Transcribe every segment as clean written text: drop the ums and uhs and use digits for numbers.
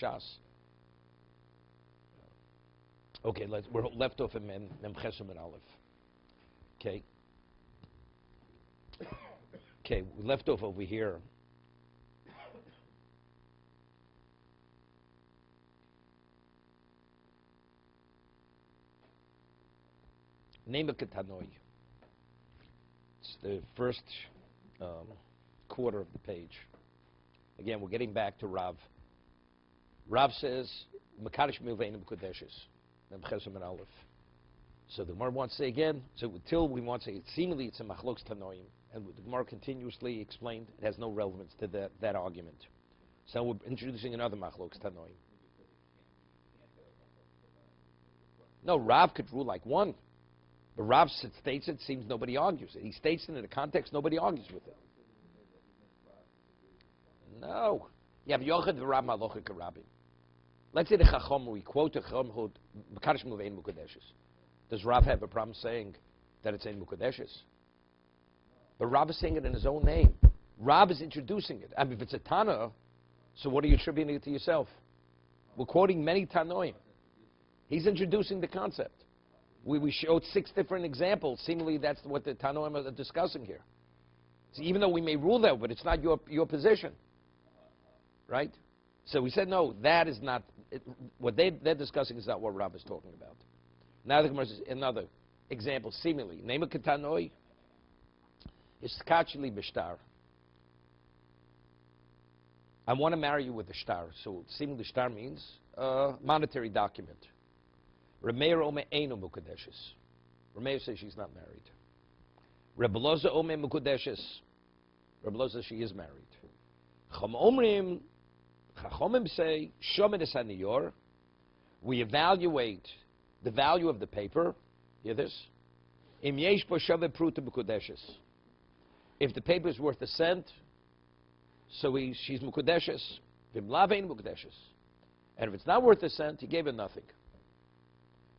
Shas. Okay, we're left off in Mem Chesem and Aleph. Okay. Okay, we left off over here. Name a Ketanoi. It's the first quarter of the page. Again, we're getting back to Rav. Rav says, Mekadosh Milveinim Kodeshes. Chesem and Aleph. So the Gemara wants to say again, so until we want to say, seemingly it's a Machlokes Tanoim, and the Gemara continuously explained it has no relevance to that argument. So we're introducing another Machlokes Tanoim. No, Rav could rule like one. But Rav states it, seems nobody argues it. He states it in a context, nobody argues with it. No. You have Yochad v'Rav Malochik Rabbi. Let's say the Chacham, we quote the Chacham who Mekadosh Milvein Mukadeshes. Does Rav have a problem saying that it's in Mukadeshes? But Rav is saying it in his own name. Rav is introducing it. I mean, if it's a Tana, so what are you attributing it to yourself? We're quoting many Tanoim. He's introducing the concept. We showed 6 different examples. Seemingly, that's what the Tanoim are discussing here. So even though we may rule that, but it's not your position, right? So we said no. That is not what they're discussing. Is not what Rav is talking about. Now the Gemara says another example. Seemingly, name a Ketanoi is Skachli B'Shtar. I want to marry you with a shtar. So seemingly shtar means monetary document. Remeir Ome Eino Mukadeshes. Remeir says she's not married. Rebbe Loza Ome Mukadeshes. Rebbe Loza, she is married. Chachomim say, Shomed es haniyor. We evaluate the value of the paper. Hear this? Im yesh bo shove pruta mukadeshes. If the paper is worth a cent, so she's mukadeshes. Vim lavein mukadeshes. And if it's not worth a cent, he gave her nothing.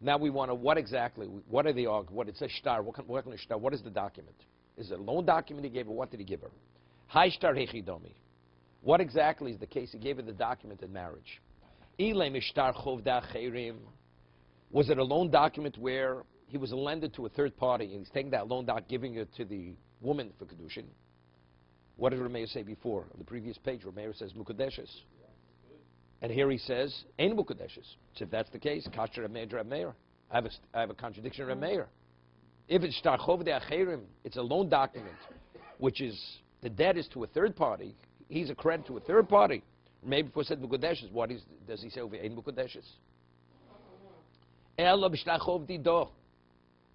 Now we want to, what exactly, what are the arguments? What, it's a shtar, what kind of shtar, what is the document? Is it a loan document he gave her? What did he give her? Hai shtar hechidomi. What exactly is the case? He gave her the document in marriage. Ilay mishtar chovda cheirim. Was it a loan document where he was a lender to a third party and he's taking that loan doc, giving it to the woman for kiddushin? What did Rameir say before? On the previous page, Rameir says mukadeshes. And here he says, Ein Mukadeshes. So if that's the case, Kasher Rameir. I have a contradiction in Rameir. If it's Shtar Chovdei Acherim, it's a loan document, which is, the debt is to a third party. He's a credit to a third party. Maybe before said Mukadeshes, does he say over Ein Mukadeshes? Ela B'Shtar Chovdei Do.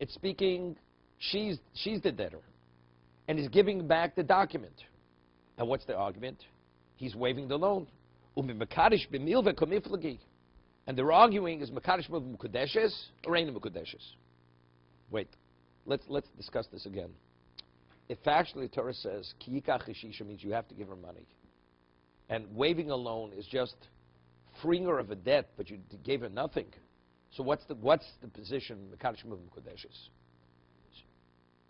It's speaking, she's the debtor. And he's giving back the document. And what's the argument? He's waiving the loan. And they're arguing, is Mekadosh Mukadeshes or ain't Mukadeshes? Wait, let's discuss this again. If factually the Torah says Ki yikach Chishisha means you have to give her money, and waiving a loan is just freeing her of a debt, but you gave her nothing. So what's the position Mekadosh Mukadeshes?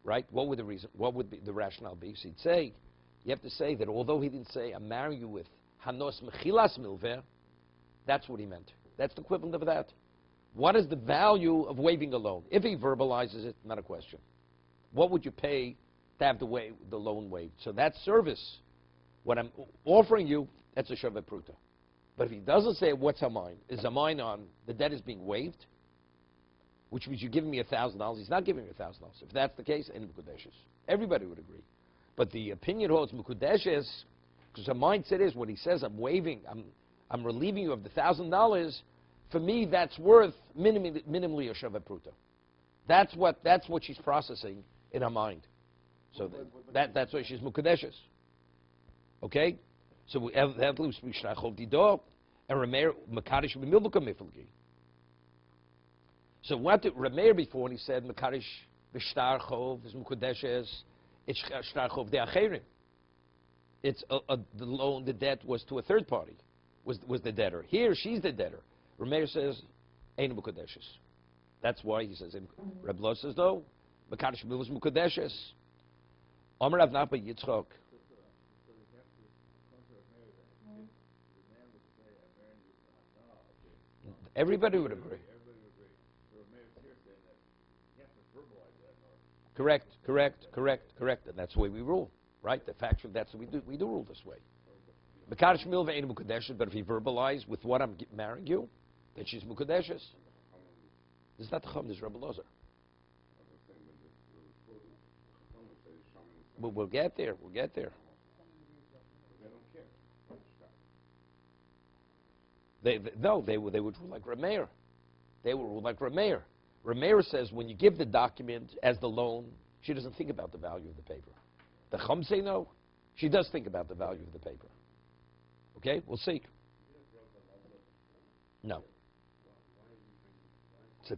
Right? What would the reason? What would the rationale be? So he'd say, you have to say that although he didn't say I'm marrying you with Hanos Mechilas Milveh, that's what he meant. That's the equivalent of that. What is the value of waiving a loan? If he verbalizes it, not a question. What would you pay to have the loan waived? So that service, what I'm offering you, that's a Shaveh Pruta. But if he doesn't say what's a mine, is a mine on the debt is being waived, which means you're giving me $1,000, he's not giving me $1,000. If that's the case, in Mukudeshes. Everybody would agree. But the opinion holds Mukudeshes, because the mindset is when he says I'm waiving, I'm relieving you of the $1,000. For me, that's worth minimally a Shaveh Pruta. That's what she's processing in her mind. So that's why she's Mukadeshes. Okay? So we have Mishnachov Dido and Rameir Mekadosh B'Milvah Miflgi. So what did Rameir before when he said Mekadosh B'Shtar Chov is Mukadeshes, it's Shtar Chov De'acherim. It's the loan, the debt was to a third party, was the debtor. Here, she's the debtor. Rameir says, Ein Mukadeshes. That's why he says, Reb Lo says, no, Mekadosh B'Milvah Mukadeshes. Amar Rav Nachman Yitzchok. Everybody would agree. Everybody would agree. So Rameir's here saying that you have to verbalize that. Correct. And that's the way we rule, right? The fact that's what we do. We do rule this way. Mekadosh milva ain't mukadeshes, but if you verbalize with what I'm marrying you, then she's mukadeshes. This is not the Chum, this is Rebbe Lozer. We'll get there. They don't care. They would rule like Rameir. They would rule like Rameir. Rameir says when you give the document as the loan, she doesn't think about the value of the paper. The Chum say no. She does think about the value of the paper. Okay, we'll see. No.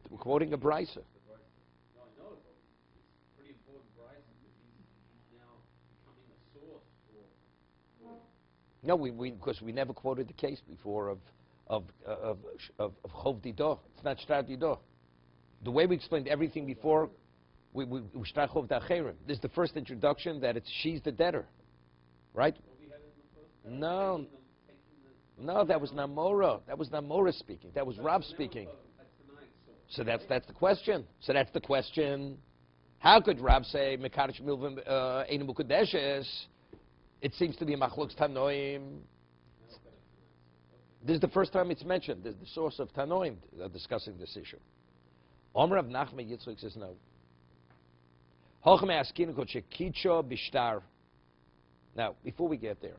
We're quoting a brisa. No, because we never quoted the case before of Chov Didah. It's not Shtar Didah. The way we explained everything before, we Shtar Chov Dacherim. This is the first introduction that she's the debtor, right? No, that was Namora. That was Namora speaking. That was Rav speaking. So that's the question. How could Rav say Mekadosh Milvim Ein Mukadeshes? It seems to be Machlokes Tanoim. This is the first time it's mentioned. This is the source of Tanoim discussing this issue. Omer of Nachman Yitzchak says no. Now, before we get there,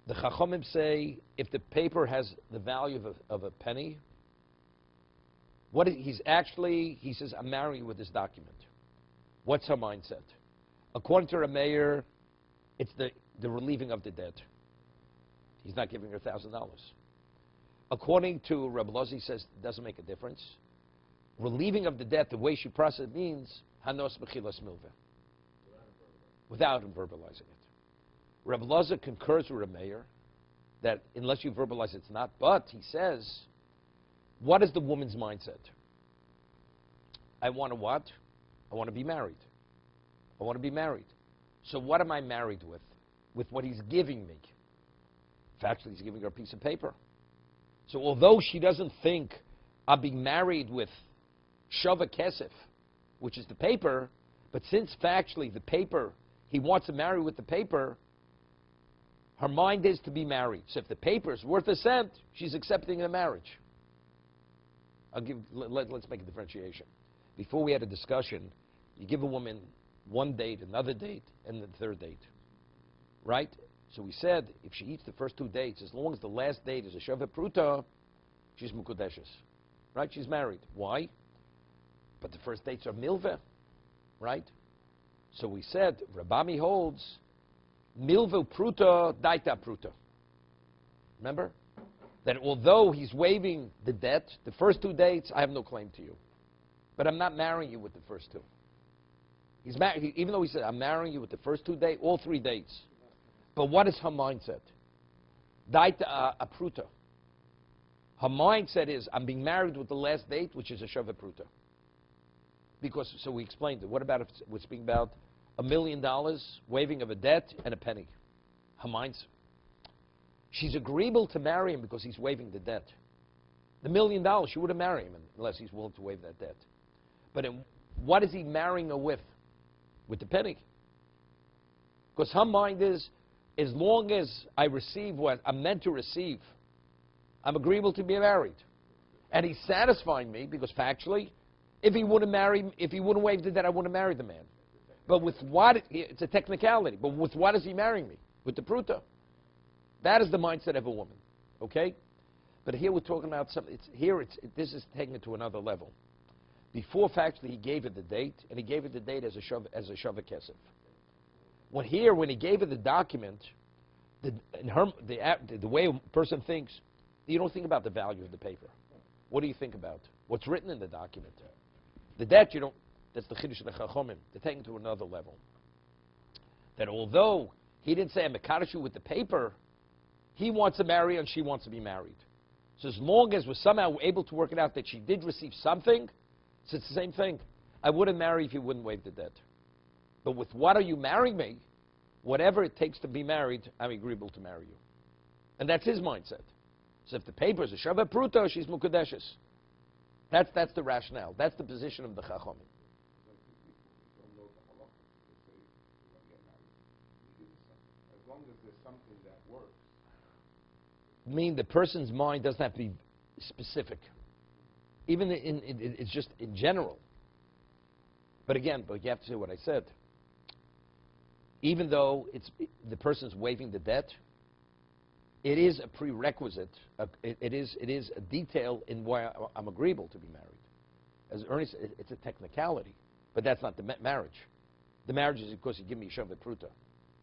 the Chachamim say if the paper has the value of a penny, he says, I'm marrying you with this document. What's her mindset? According to Rameir, it's the relieving of the debt. He's not giving her $1,000. According to Rabbi Lozi, he says it doesn't make a difference. Relieving of the debt, the way she processes it means hanos mechilas milveh, without him verbalizing it. Rabbi Lozi concurs with Rameir that unless you verbalize it's not. But he says, what is the woman's mindset? I want to what? I want to be married. I want to be married. So what am I married with? With what he's giving me. In fact, he's giving her a piece of paper. So although she doesn't think I'm being married with Shava Kesef, which is the paper, but since factually the paper, he wants to marry with the paper, her mind is to be married. So if the paper is worth a cent, she's accepting the marriage. Let's make a differentiation. Before we had a discussion, you give a woman one date, another date, and the third date. Right? So we said if she eats the first two dates, as long as the last date is a Shava Pruta, she's Mukudeshes. Right? She's married. Why? But the first dates are Milveh. Right? So we said, Rabami holds Milveh Pruta, Daita Pruta. Remember? That although he's waiving the debt, the first two dates, I have no claim to you. But I'm not marrying you with the first two. Even though he said, I'm marrying you with the first two dates, all three dates. But what is her mindset? Daita Pruta. Her mindset is, I'm being married with the last date, which is a Shava Pruta. Because, so we explained it. What about if we're speaking about $1 million, waiving of a debt, and a penny? Her mindset. She's agreeable to marry him because he's waiving the debt. The $1 million, she wouldn't marry him unless he's willing to waive that debt. But what is he marrying her with? With the penny. Because her mind is, as long as I receive what I'm meant to receive, I'm agreeable to be married. And he's satisfying me because factually, if he wouldn't waive the debt, I wouldn't marry the man. But with what, it's a technicality, but with what is he marrying me? With the pruta. That is the mindset of a woman, okay? But here we're talking about something. This is taking it to another level. Before, factually, he gave her the date, and he gave her the date as a shava kesef. When he gave her the document, the way a person thinks, you don't think about the value of the paper. What do you think about? What's written in the document? The debt, you don't. That's the chiddush of the chachomim. They're taking it to another level. That although he didn't say I'm mekadosh you with the paper, he wants to marry and she wants to be married. So as long as we're somehow able to work it out that she did receive something, so it's the same thing. I wouldn't marry if you wouldn't waive the debt. But with what are you marrying me? Whatever it takes to be married, I'm agreeable to marry you. And that's his mindset. So if the paper is a shava pruta, she's mukadeshes. That's the rationale. That's the position of the Chachamim. As long as there's something that works. I mean, the person's mind doesn't have to be specific. Even it's just in general. But again, you have to say what I said. Even though the person's waiving the debt, it is a prerequisite. It is a detail in why I'm agreeable to be married. As Ernie said, it's a technicality, but that's not the marriage. The marriage is because you give me a shavet pruta.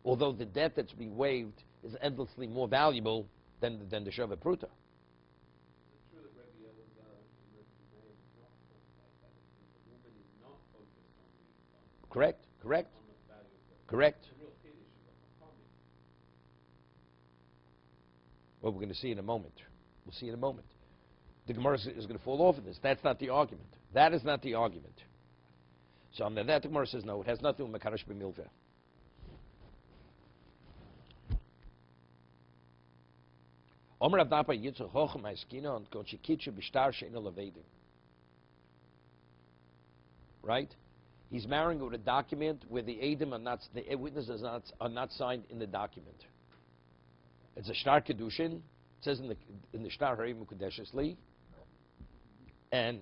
Although the debt that's being waived is endlessly more valuable than the shavet pruta. Correct. Well, we're going to see in a moment. We'll see in a moment. The Gemara is going to fall off in this. That's not the argument. That is not the argument. So on that, the Gemara says, no, it has nothing with Mekarash b'milveh. Omer Avnapa Yitzchak Hochem Ha'eskina and Konchikitchu B'shtar She'ena Levedim. Right? He's marrying with a document where the witnesses are not signed in the document. It's a shtar kiddushin. It says in the shtar Hari Mukadeshes Li, and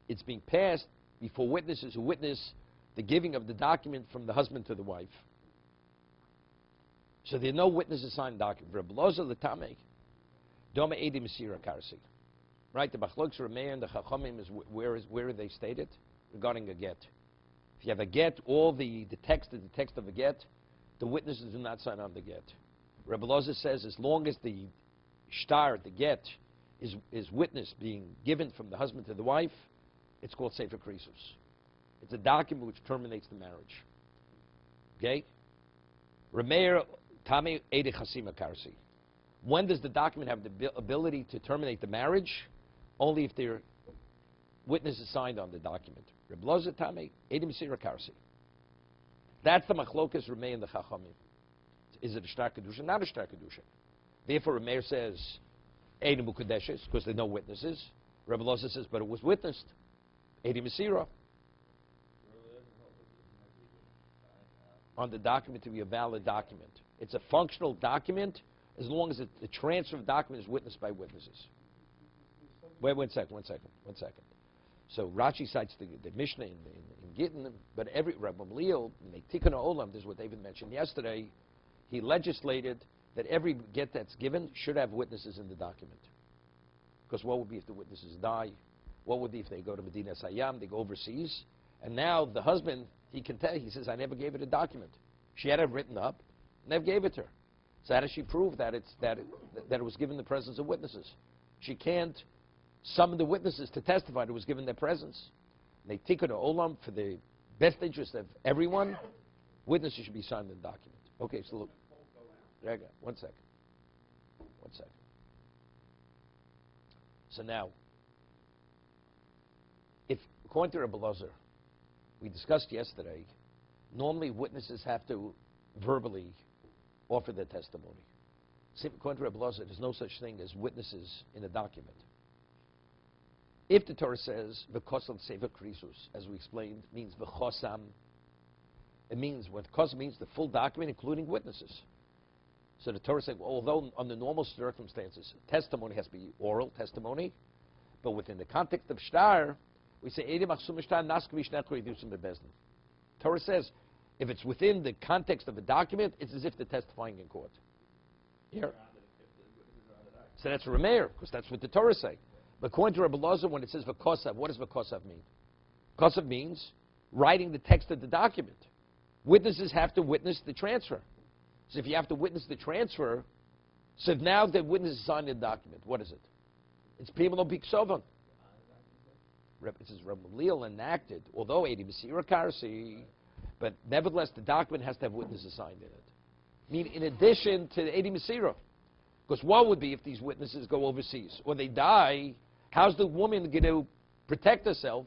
it's being passed before witnesses who witness the giving of the document from the husband to the wife. So there are no witnesses signed document. Right? The Machlokes Rameh and the Chachamim is where are they stated regarding a get? If you have a get, all the text is the text of a get. The witnesses do not sign on the get. Rebbe Loza says as long as the shtar, the get, is witness being given from the husband to the wife, it's called Sefer Krisus. It's a document which terminates the marriage. Okay? Remeir Tame Ede Chasima Karsi. When does the document have the ability to terminate the marriage? Only if their witness is signed on the document. Rebbe Loza Tame Ede Mesira Karsi. That's the Machlokas Remeir and the Chachamim. Is it a shtar kedusha? Not a shtar kedusha. Therefore, Rameir says, Eidi Mukadeshes, because there are no witnesses. Rebbe Loza says, but it was witnessed. Eidi Mesira. On the document to be a valid document. It's a functional document as long as the transfer of document is witnessed by witnesses. Wait, one second. So Rashi cites the Mishnah in Gittin, but every Rabbi Leo, in Tikkun Olam, this is what David mentioned yesterday, he legislated that every get that's given should have witnesses in the document. Because what would be if the witnesses die? What would be if they go to Medina Sayyam, they go overseas? And now the husband, he can tell, he says, I never gave it a document. She had it written up, never gave it to her. So how does she prove that it was given in the presence of witnesses? She can't summon the witnesses to testify that it was given in their presence. They tikkun olam for the best interest of everyone. Witnesses should be signed in the document. Okay, so look. One second. So now, if according to Rebbe Lozer, we discussed yesterday, normally witnesses have to verbally offer their testimony. According to Rebbe Lozer, there's no such thing as witnesses in a document. If the Torah says v'kosam sefer krisus, as we explained, means v'chosam, it means what kosam means the full document, including witnesses. So the Torah said, well, although under normal circumstances, testimony has to be oral testimony, but within the context of shtar, we say Torah says, if it's within the context of a document, it's as if they're testifying in court. Here. So that's Rameir, because that's what the Torah say. But according to Rebbe Lozer, when it says v'kosav, what does v'kosav mean? Kosav means writing the text of the document. Witnesses have to witness the transfer. So if you have to witness the transfer, so now the witness is signed the document. What is it? It's Pimelo Biksovan. It says Rebbe Leal enacted, although Eidi Mesira Karsi, but nevertheless the document has to have witnesses signed in it. I mean, in addition to the Eidi Mesira. Because what would be if these witnesses go overseas or they die? How's the woman going to protect herself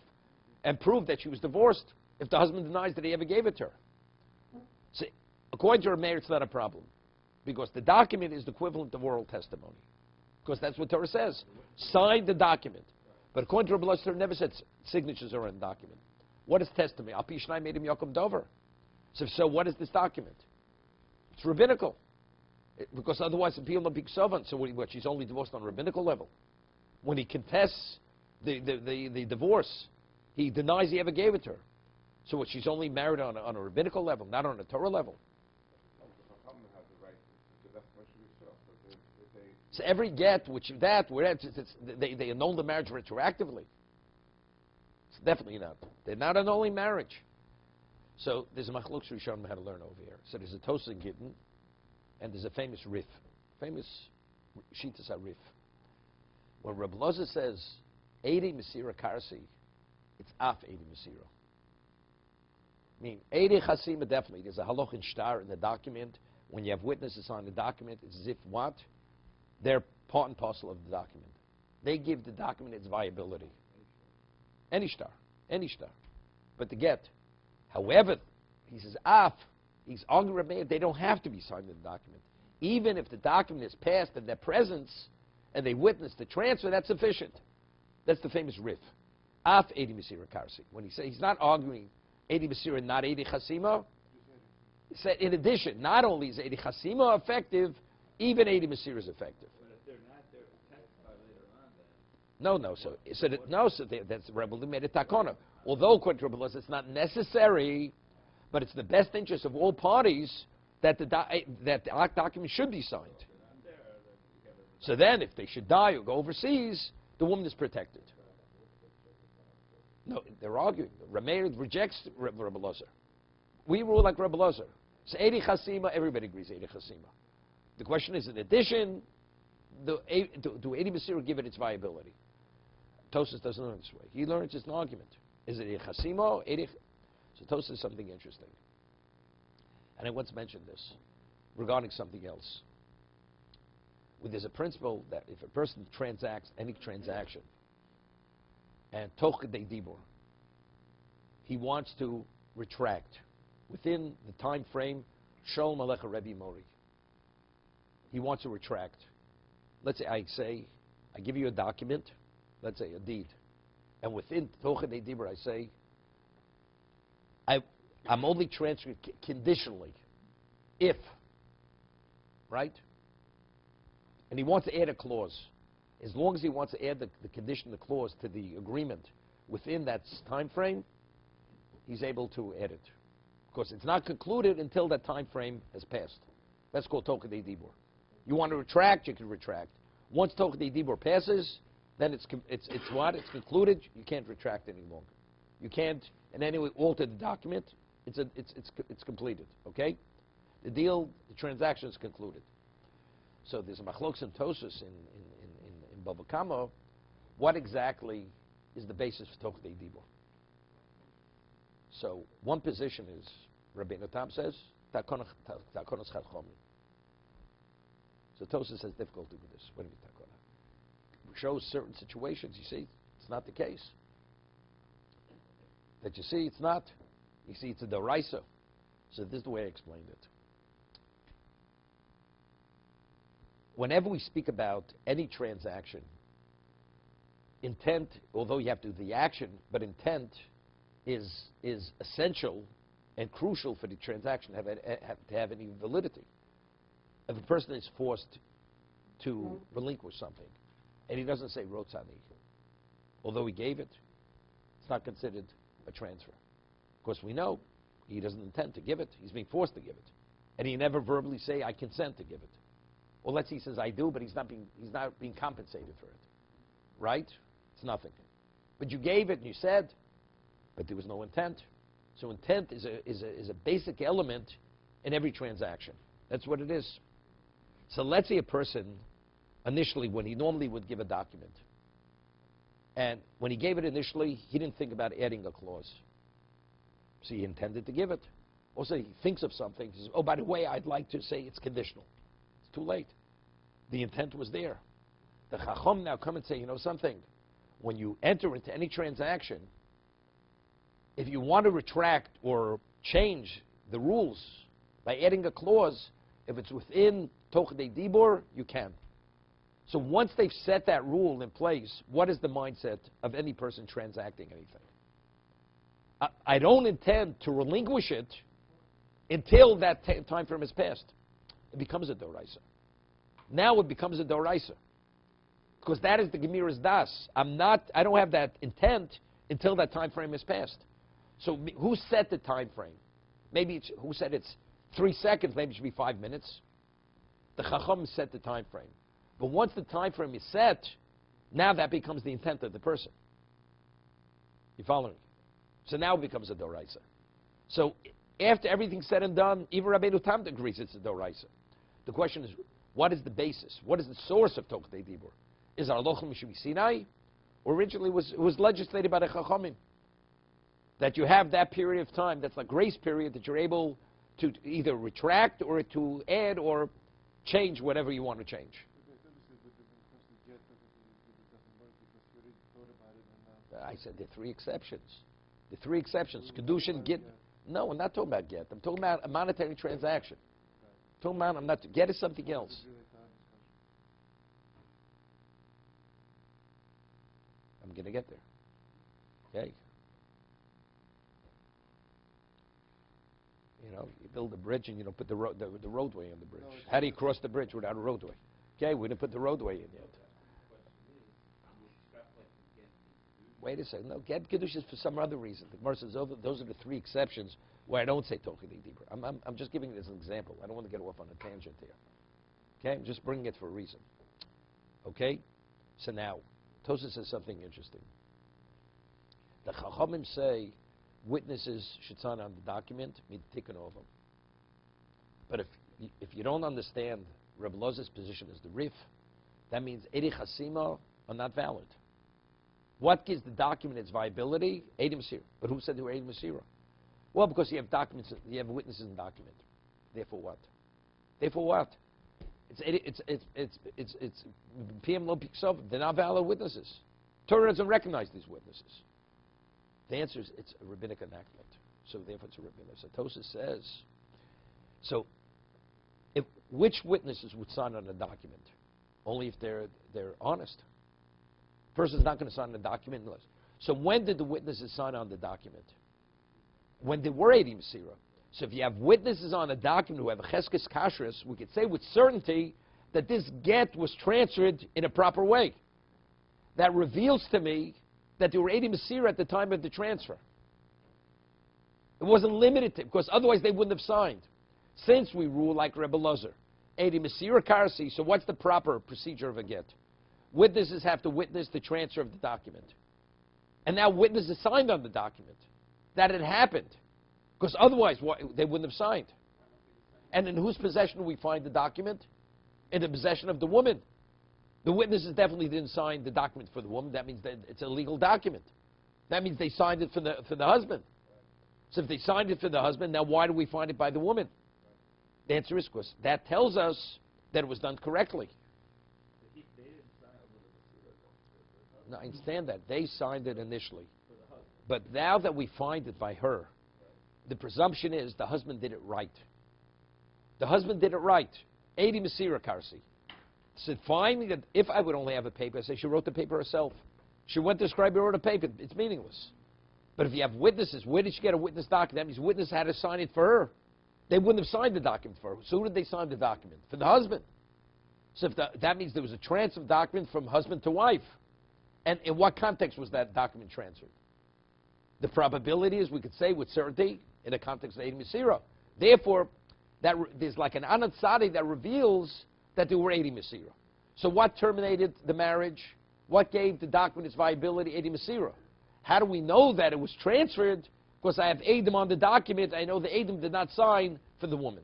and prove that she was divorced if the husband denies that he ever gave it to her? So, according to Rameir, it's not a problem because the document is the equivalent of oral testimony. because that's what Torah says. Sign the document. But according to Rabbi Elazar, it never said signatures are in the document. What is testimony? Al Pi Shnai made him Yakum Dover. So what is this document? It's rabbinical. Because otherwise the people are big servant. So what, she's only divorced on a rabbinical level. When he contests the divorce, he denies he ever gave it to her. So what, she's only married on a rabbinical level, not on a Torah level. So every get, they annul the marriage retroactively. It's definitely not. They're not annulling marriage. So there's a machlok Rishonim how to learn over here. So there's a Tosas in Gittin, and there's a famous riff, famous Shitas HaRif. When Rabbi Elazar says 80 Mesira Karsi, it's af 80 Mesira. I mean, 80 Chasima definitely. There's a halach in shtar in the document. When you have witnesses on the document, it's as if what? They're part and parcel of the document. They give the document its viability. Any shtar. But the get. However, he says, he's arguing they don't have to be signed in the document. Even if the document is passed in their presence and they witness the transfer, that's sufficient. That's the famous riff. 80 Mesira Karsi. When he says he's not arguing 80 Mesira, not 80 Chasima. He said, in addition, not only is 80 Chasima effective, even 80 Mesira is effective. But if they're not, they're testify later on then. That's Rebbe made a takona. Although, according to Rebbe, it's not necessary, but it's the best interest of all parties that the document should be signed. So then, if they should die or go overseas, the woman is protected. No, they're arguing. Rameir rejects Rebbe Elazar. We rule like Rebbe Elazar. So 80 Chasima, everybody agrees 80 Chasima. The question is, in addition, do 80 Mesira give it its viability? Tosas doesn't learn this way. He learns it's an argument. Is it a Chasima? 80? So Tosas is something interesting. And I once mentioned this regarding something else. There's a principle that if a person transacts any transaction, and Toch de Dibur, he wants to retract within the time frame, Shalom Alecha Rebbe Mori. He wants to retract. Let's say I give you a document, let's say a deed, and within Toch de Dibur I say, I'm only transferring conditionally, if, right? And he wants to add a clause. As long as he wants to add the condition, the clause to the agreement within that time frame, he's able to add it. Of course, it's not concluded until that time frame has passed. That's called Tocha de Dibur. You want to retract, you can retract. Once Tocha de Dibur passes, then it's what? It's concluded. You can't retract any longer. You can't in any way alter the document. It's completed. Okay? The deal, the transaction is concluded. So there's a machlokes and tosus in Bava Kama. What exactly is the basis for Tocha de Dibur? So one position is, Rabbeinu Tam says, Takonas Chadchomi. So Tosa says difficult to do this. What do you mean Takona? Shows certain situations, you see, it's not the case. That you see, it's not. You see, it's a deraisa. So this is the way I explained it. Whenever we speak about any transaction, intent, although you have to do the action, but intent is essential and crucial for the transaction to have any validity. If a person is forced to relinquish something, and he doesn't say rotzani, although he gave it, it's not considered a transfer. Of course, we know he doesn't intend to give it. He's being forced to give it. And he never verbally say, I consent to give it. Or let's say he says, I do, but he's not being compensated for it. Right? It's nothing. But you gave it and you said, but there was no intent. So intent is a basic element in every transaction. That's what it is. So let's say a person, initially, when he normally would give a document, and when he gave it initially, he didn't think about adding a clause. So he intended to give it. Also, he thinks of something. He says, oh, by the way, I'd like to say it's conditional. It's too late. The intent was there. The Chacham now come and say, you know something? When you enter into any transaction, if you want to retract or change the rules by adding a clause, if it's within Tocha de Dibur, you can. So once they've set that rule in place, what is the mindset of any person transacting anything? I don't intend to relinquish it until that time frame has passed. It becomes a doraisa. Now it becomes a doraisa. Because that is the Gemira's das. I don't have that intent until that time frame has passed. So who set the time frame? Maybe who said it's 3 seconds, maybe it should be 5 minutes. The Chacham set the time frame. But once the time frame is set, now that becomes the intent of the person. You following? So now it becomes a doraisa. So after everything's said and done, even Rabbeinu Tam agrees it's a doraisa. The question is, what is the basis? What is the source of Tokhtei Dibur? Is our Lochem Mishubi Sinai? Or originally it was legislated by the Chachamim. That you have that period of time, that's like grace period, that you're able to either retract or to add or change whatever you want to change. I said there are 3 exceptions. The 3 exceptions. Kiddushin, get. No, I'm not talking about get. I'm talking about a monetary transaction. Get is something else. I'm going to get there. Okay? You know, you build a bridge and you don't put the roadway on the bridge. How do you cross the bridge without a roadway? Okay, we didn't put the roadway in yet. Wait a second. No, get kiddushin is for some other reason. The Gemara says those are the 3 exceptions where I don't say Tokhtei Dibur. I'm just giving it as an example. I don't want to get off on a tangent here. Okay, I'm just bringing it for a reason. Okay, so now Tosafos says something interesting. The Chachamim say witnesses should sign on the document, mitikkun ovim. But if you don't understand Reb Loz's position as the Rif, that means Edi Chasima are not valid. What gives the document its viability? Eidim Masira. But who said they were Eidim Masira? Well, because you have documents, you have witnesses in the document. Therefore what? Therefore what? It's PM Lo Piksov. They're not valid witnesses. Torah doesn't recognize these witnesses. The answer is it's a rabbinic enactment. So therefore it's a rabbinic. So Tosafos says, so which witnesses would sign on a document? Only if they're honest. Person's not going to sign the document unless. So when did the witnesses sign on the document? When they were Eidim Masira. So if you have witnesses on a document who have a cheskes kashrus, we could say with certainty that this get was transferred in a proper way. That reveals to me that they were Eidim Masira at the time of the transfer. It wasn't limited to, because otherwise they wouldn't have signed. Since we rule like Rebbe Lozer, Eidim Masira Karsi, so what's the proper procedure of a get? Witnesses have to witness the transfer of the document. And now witnesses signed on the document. That it happened. Because otherwise they wouldn't have signed. And in whose possession do we find the document? In the possession of the woman. The witnesses definitely didn't sign the document for the woman. That means that it's a legal document. That means they signed it for the husband. So if they signed it for the husband, now why do we find it by the woman? The answer is because that tells us that it was done correctly. No, I understand that. They signed it initially. But now that we find it by her, the presumption is the husband did it right. The husband did it right. Eidim Masira Karsi. Said, finally, that if I would only have a paper, I say she wrote the paper herself. She went to the scribe and wrote a paper. It's meaningless. But if you have witnesses, where did she get a witness document? That means witness had to sign it for her. They wouldn't have signed the document for her. So who did they sign the document? For the husband. So if that means there was a transfer of document from husband to wife. And in what context was that document transferred? The probability is we could say with certainty in the context of Eidim Masira. Therefore, there's like an Anat Tzadi that reveals that they were Eidim Masira. So what terminated the marriage? What gave the document its viability? Eidim Masira. How do we know that it was transferred? Because I have Eidim on the document. I know the Eidim did not sign for the woman.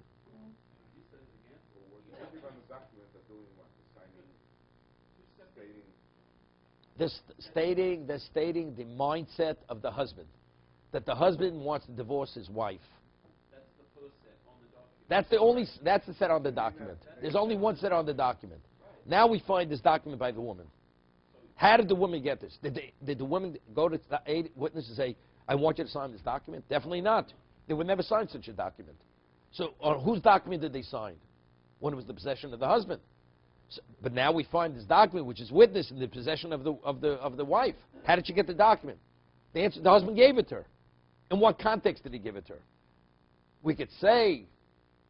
They're stating the mindset of the husband. That the husband wants to divorce his wife. That's the first set on the document. That's the set on the document. There's only one set on the document. Now we find this document by the woman. How did the woman get this? Did the woman go to the witness and say, I want you to sign this document? Definitely not. They would never sign such a document. So on whose document did they sign? When it was the possession of the husband. But now we find this document, which is witness in the possession of the wife. How did she get the document? The answer: the husband gave it to her. In what context did he give it to her? We could say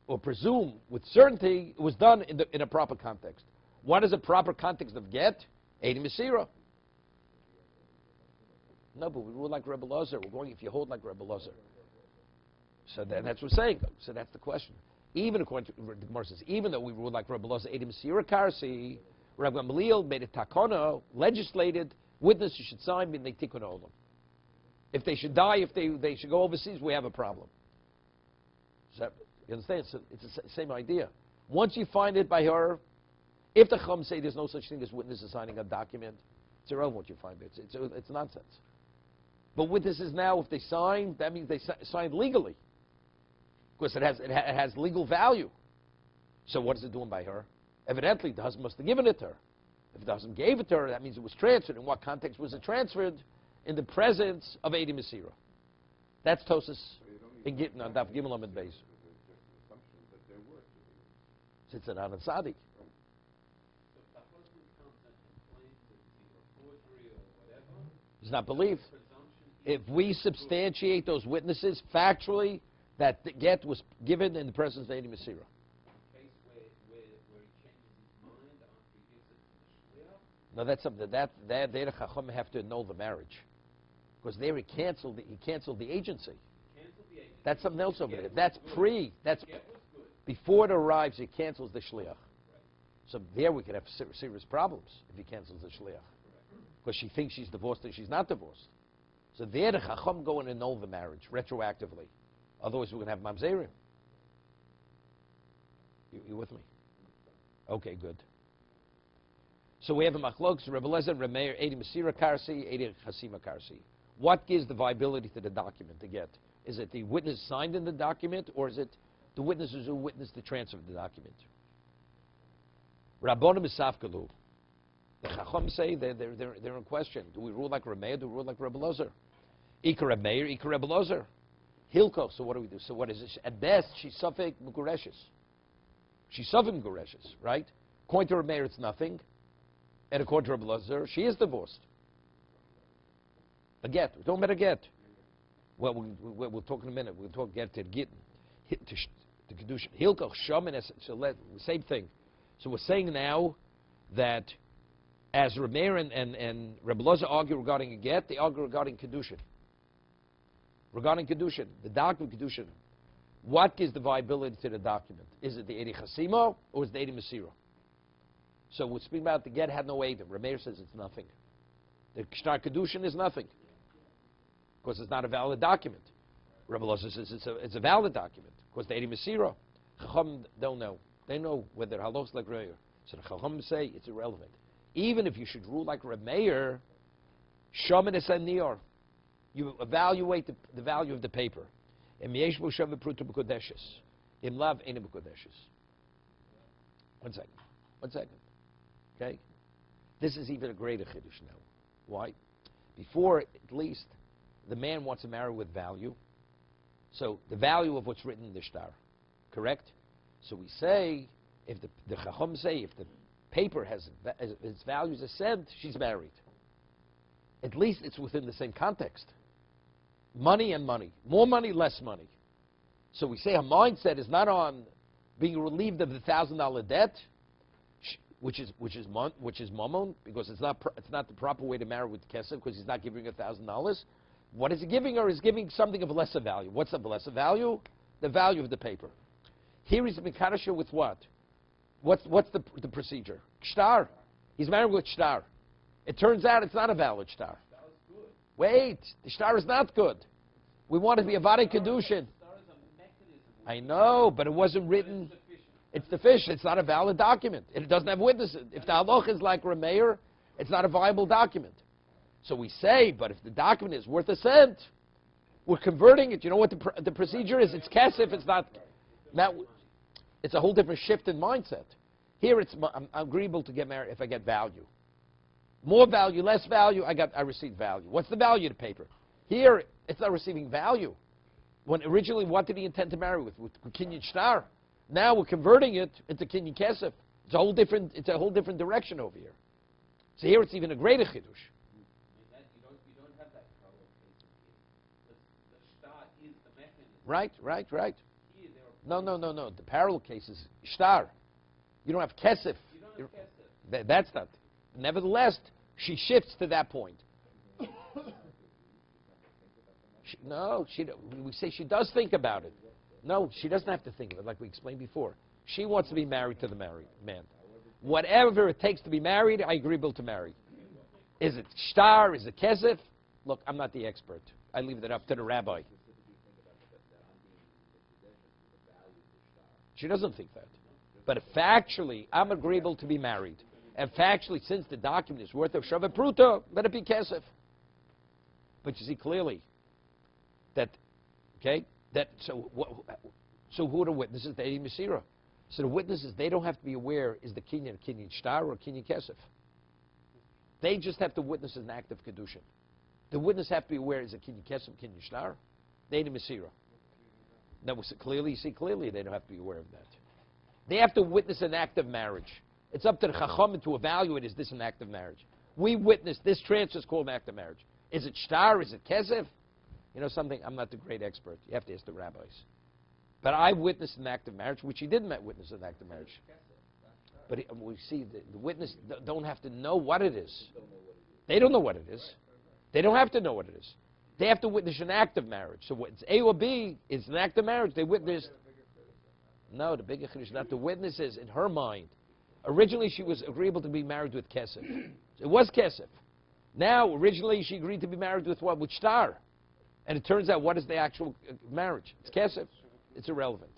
or presume with certainty it was done in a proper context. What is a proper context of get? Eidi Mesira. No, but we rule like Rebbe Lazar. We're going if you hold like Rebbe Lazar. So that's what we're saying. So that's the question. Even according to the Gemara says, even though we rule like Rebbe Lazar, Eidi Mesira Karsi, Rabbi Gamliel made a takana, legislated, witnesses should sign, they tikkun olam. If they should die, if they should go overseas, we have a problem. So, you understand? So it's the same idea. Once you find it by her, if the Chum say there's no such thing as witnesses signing a document, it's irrelevant what you find it. It's nonsense. But witnesses now, if they sign, that means they signed legally. Because it has legal value. So what is it doing by her? Evidently, the husband must have given it to her. If the husband gave it to her, that means it was transferred. In what context was it transferred? In the presence of Eidi Mesira. That's Tosas in Gittin on Daf Gimel Amid Beis. It's an Anan Tzaddik. Does not believe. If we substantiate those witnesses factually, that the get was given in the presence of Eidi Mesira. No, that's something that the Chacham have to annul the marriage, because there he canceled the agency. That's something else over there. That's before it arrives. He cancels the shliach. So there we could have serious problems if he cancels the shliach, because she thinks she's divorced and she's not divorced. So there the Chacham go and annul the marriage retroactively. Otherwise, we're going to have mamzerim. You with me? Okay, good. So we have a machlokes, Rebbe Lezer, Remeir, Eidi Mesira Karsi, Eidi Chasima Karsi. What gives the viability to the document to get? Is it the witness signed in the document, or is it the witnesses who witnessed the transfer of the document? Rabbonim Misafkalu. The Chacham say they're in question. Do we rule like Remeir? Do we rule like Rebbe Lezer? Ika Remeir, Ika Rebbe Lezer. Hilko, so what do we do? So what is it? At best, she's Safek Mugureshes. She's Safek Mugureshes, right? According to Remeir, it's nothing. And according to Rebbe Lazar, she is divorced. A get. We're talking about a get. Well, we'll talk in a minute. We'll talk get to get to kiddushin. Hilko shaman. So same thing. So we're saying now that as Remeir and Rebbe Lazar argue regarding a get, they argue regarding kiddushin. Regarding kiddushin, the document kiddushin, what gives the viability to the document? Is it the Eidi Chasima or is it the Eidi Mesira? So we're speaking about the get had no Eidim. Remeir says it's nothing. The Shtar Kedushin is nothing, because it's not a valid document. Rebbe Lazar says it's a valid document, because the Eidi Mesira, Chacham don't know. They know whether halachos like Remeir. So the Chacham say it's irrelevant. Even if you should rule like Remeir, Shaman es Niyar. You evaluate the value of the paper. One second. Okay? This is even a greater chiddush now. Why? Before, at least, the man wants to marry with value. So the value of what's written in the shtar. Correct? So we say, if the Chacham say, if the paper has its values are said, she's married. At least it's within the same context. Money and money. More money, less money. So we say her mindset is not on being relieved of the $1,000 debt, which is mammon, because it's not the proper way to marry with kesef, because he's not giving her $1,000. What is he giving her? He's giving something of lesser value. What's of lesser value? The value of the paper. Here he's mikadasha with what? What's the procedure? Shtar. He's married with shtar. It turns out it's not a valid shtar. Wait, the shtar is not good. We want it to be a vade kedushin. I know, but it wasn't written. It's deficient. It's not a valid document. It doesn't have witnesses. If the halach is like Remeir, it's not a viable document. So we say, but if the document is worth a cent, we're converting it. You know what the procedure is? It's kesef. It's not. It's a whole different shift in mindset. Here, I'm agreeable to get married if I get value. More value, less value, I received value. What's the value of the paper? Here, it's not receiving value. When originally, what did he intend to marry with? With kinyan shtar. Now we're converting it into kinyan kesef. It's a whole different direction over here. So here it's even a greater chiddush. You don't have that parallel case here. The shtar is the mechanism. Right. Here, there are No. The parallel case is shtar. You don't have kesef. You don't have kesef. That's not. Nevertheless, she shifts to that point. We say she does think about it. No, she doesn't have to think of it, like we explained before. She wants to be married to the married man. Whatever it takes to be married, I agreeable to marry. Is it shtar? Is it kesef? Look, I'm not the expert. I leave that up to the rabbi. She doesn't think that. But factually, I'm agreeable to be married. And factually, since the document is worth of shava pruta, let it be kesef. But you see clearly that, so who are the witnesses? They Masira. So the witnesses, they don't have to be aware, is the kinyan shtar or kinyan kesef. They just have to witness an act of kiddushin. The witness have to be aware, is it kinyan kesef, kinyan shtar? They Masira. Now, you see clearly they don't have to be aware of that. They have to witness an act of marriage. It's up to the chachamim to evaluate, is this an act of marriage? We witnessed, this transfer is called an act of marriage. Is it shtar? Is it kesef? You know something? I'm not the great expert. You have to ask the rabbis. But I witnessed an act of marriage, which he didn't witness an act of marriage. But we see the witness don't have to know what it is. They don't know what it is. They don't have to know what it is. They have to witness an act of marriage. So what, it's A or B, it's an act of marriage. They witnessed. No, the bigger chiddush, not the witnesses, in her mind. Originally, she was agreeable to be married with kesef. It was kesef. Now, originally, she agreed to be married with what? With shtar. And it turns out, what is the actual marriage? It's kesef. It's irrelevant.